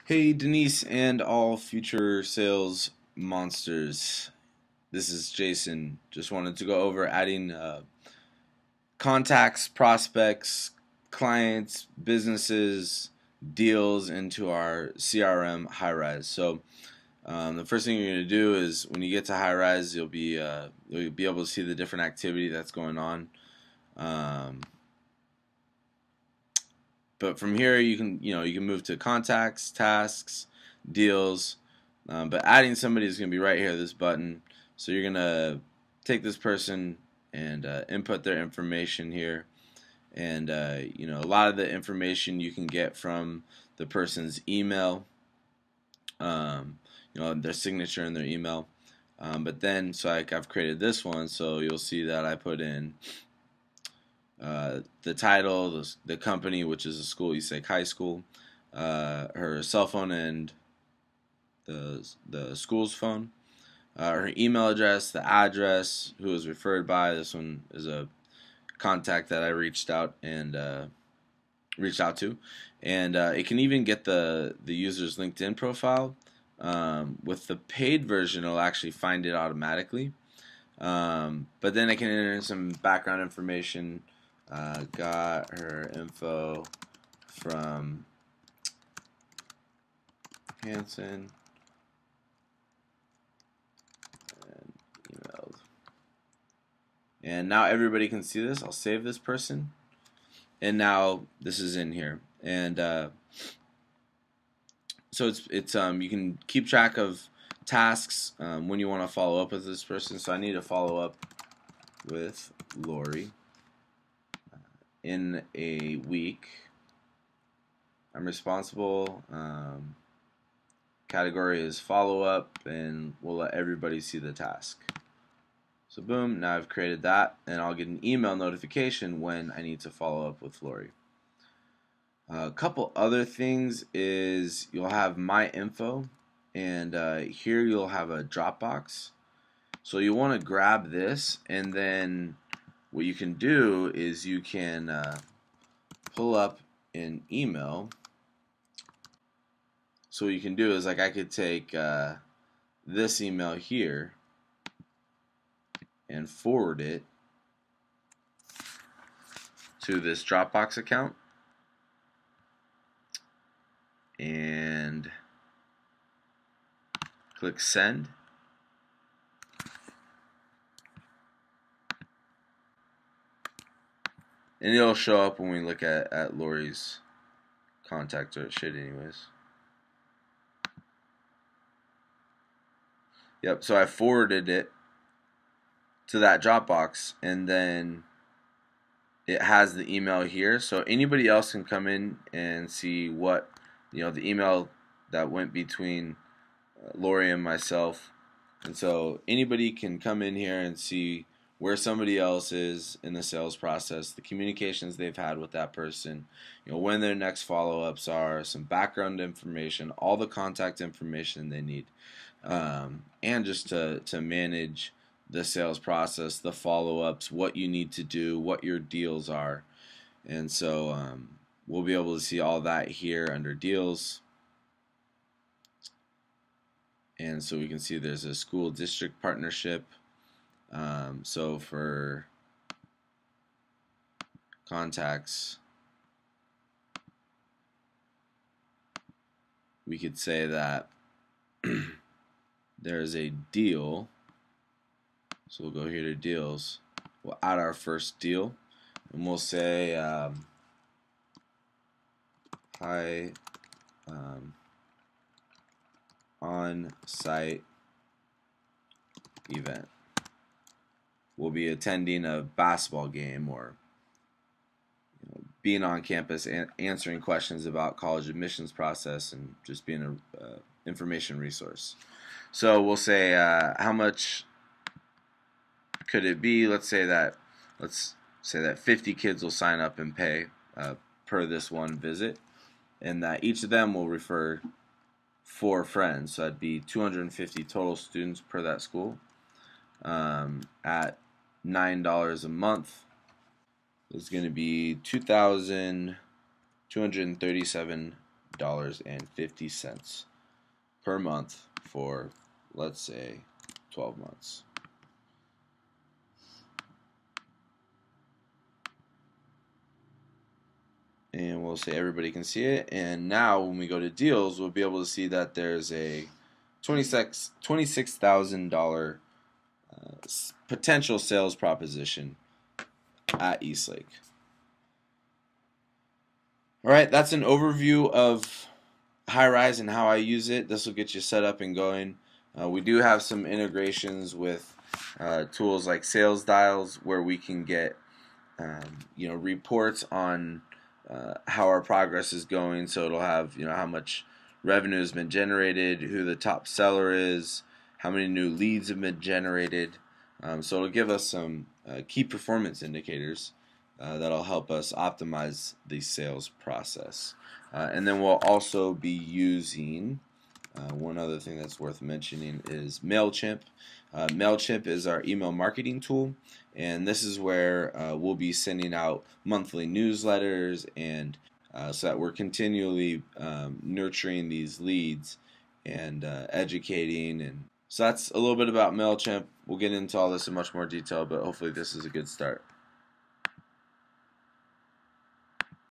Hey Denise and all future sales monsters. This is Jason. Just wanted to go over adding contacts, prospects, clients, businesses, deals into our CRM Highrise. So the first thing you're going to do is when you get to Highrise, you'll be able to see the different activity that's going on. But from here, you can move to contacts, tasks, deals. But adding somebody is going to be right here, this button. So you're going to take this person and input their information here. And a lot of the information you can get from the person's email, their signature and their email. But then, so I've created this one, so you'll see that I put in the title, the company, which is a school, East Lake High School, her cell phone and the school's phone, her email address, the address, who was referred by. This one is a contact that I reached out to, and it can even get the user's LinkedIn profile. With the paid version, it'll actually find it automatically. But then I can enter in some background information. Got her info from Hanson and emailed. And now everybody can see this. I'll save this person. And now this is in here. And so it's you can keep track of tasks when you want to follow up with this person. So I need to follow up with Lori in a week. I'm responsible. Category is follow up, and we'll let everybody see the task. So boom, now I've created that, and I'll get an email notification when I need to follow up with Lori. A couple other things is you'll have my info, and here you'll have a Dropbox. So you want to grab this, and then what you can do is you can pull up an email. So what you can do is, like, I could take this email here and forward it to this Dropbox account, and click send. And it'll show up when we look at Lori's contact, or it should anyways. Yep, so I forwarded it to that Dropbox, and then it has the email here, so anybody else can come in and see what, the email that went between Lori and myself. And so anybody can come in here and see where somebody else is in the sales process, the communications they've had with that person, when their next follow-ups are, some background information, all the contact information they need, and just to manage the sales process, the follow-ups, what you need to do, what your deals are. And so we'll be able to see all that here under deals. And so we can see there's a school district partnership. So for contacts, we could say that there is a deal. So we'll go here to deals. We'll add our first deal, and we'll say hi on-site event. We'll be attending a basketball game, or being on campus and answering questions about college admissions process, and just being an information resource. So we'll say how much could it be? Let's say that 50 kids will sign up and pay per this one visit, and that each of them will refer 4 friends. So that'd be 250 total students per that school. At $9 a month, it's going to be $2,237 $1,000.50 per month for, let's say, 12 months. And we'll say everybody can see it. And now when we go to deals, we'll be able to see that there's a $26,000 potential sales proposition at Eastlake. All right, that's an overview of Highrise and how I use it. This will get you set up and going. We do have some integrations with tools like Sales Dials, where we can get reports on how our progress is going. So it'll have how much revenue has been generated, who the top seller is, how many new leads have been generated. So it'll give us some key performance indicators that'll help us optimize the sales process. And then we'll also be using one other thing that's worth mentioning is MailChimp. MailChimp is our email marketing tool, and this is where we'll be sending out monthly newsletters, and so that we're continually nurturing these leads and educating. And so that's a little bit about MailChimp. We'll get into all this in much more detail, but hopefully this is a good start.